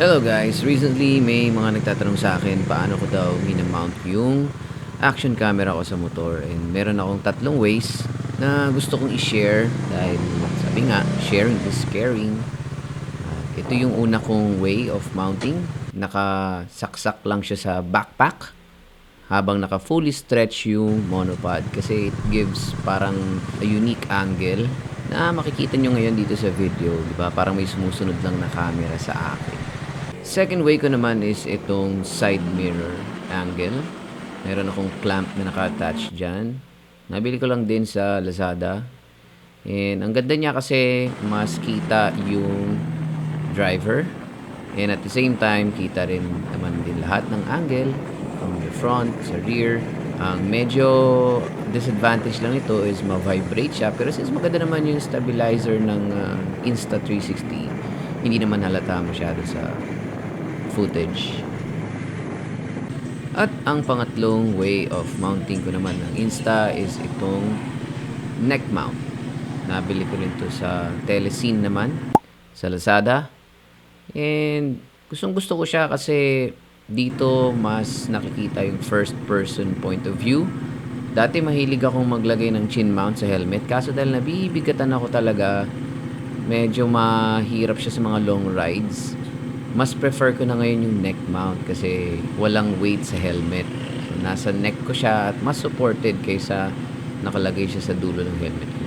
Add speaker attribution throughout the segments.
Speaker 1: Hello guys, recently may mga nagtatanong sa akin paano ko daw minamount yung action camera ko sa motor, and meron akong tatlong ways na gusto kong i-share dahil sabi nga, sharing is caring. Ito yung una kong way of mounting. Nakasaksak lang siya sa backpack habang naka fully stretch yung monopod kasi it gives parang a unique angle na makikita nyo ngayon dito sa video, di ba? Parang may sumusunod lang na camera sa akin. Second way ko naman is itong side mirror angle. Meron akong clamp na naka-attach dyan. Nabili ko lang din sa Lazada. And ang ganda niya kasi mas kita yung driver. And at the same time, kita rin naman din lahat ng angle from the front, sa rear. Ang medyo disadvantage lang ito is ma-vibrate siya. Pero since maganda naman yung stabilizer ng Insta360, hindi naman halata masyado sa footage. At ang pangatlong way of mounting ko naman ng Insta is itong neck mount. Nabili ko rin to sa Telecine naman, sa Lazada. And gustong gusto ko siya kasi dito mas nakikita yung first person point of view. Dati mahilig akong maglagay ng chin mount sa helmet, kaso dahil nabibigatan ako talaga, medyo mahirap siya sa mga long rides. Mas prefer ko na ngayon yung neck mount kasi walang weight sa helmet. So, nasa neck ko siya at mas supported kaysa nakalagay siya sa dulo ng helmet ko.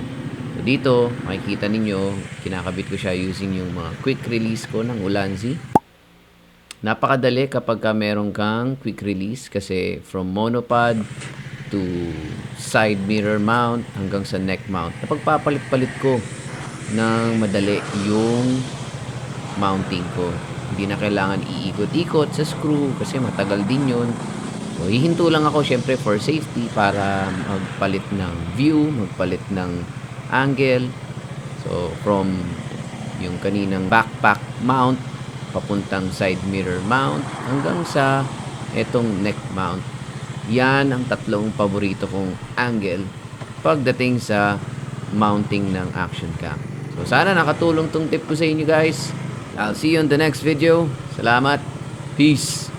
Speaker 1: So, dito, makikita ninyo, kinakabit ko siya using yung mga quick release ko ng Ulanzi. Napakadali kapag meron kang quick release kasi from monopod to side mirror mount hanggang sa neck mount. Napagpapalit-palit ko ng madali yung mounting ko. Hindi na kailangan iikot-ikot sa screw kasi matagal din yun. So, hihinto lang ako syempre for safety para magpalit ng view, magpalit ng angle. So, from yung kaninang backpack mount, papuntang side mirror mount, hanggang sa etong neck mount. Yan ang tatlong paborito kong angle pagdating sa mounting ng action cam. So, sana nakatulong tong tip ko sa inyo guys. I'll see you on the next video. Salamat. Peace.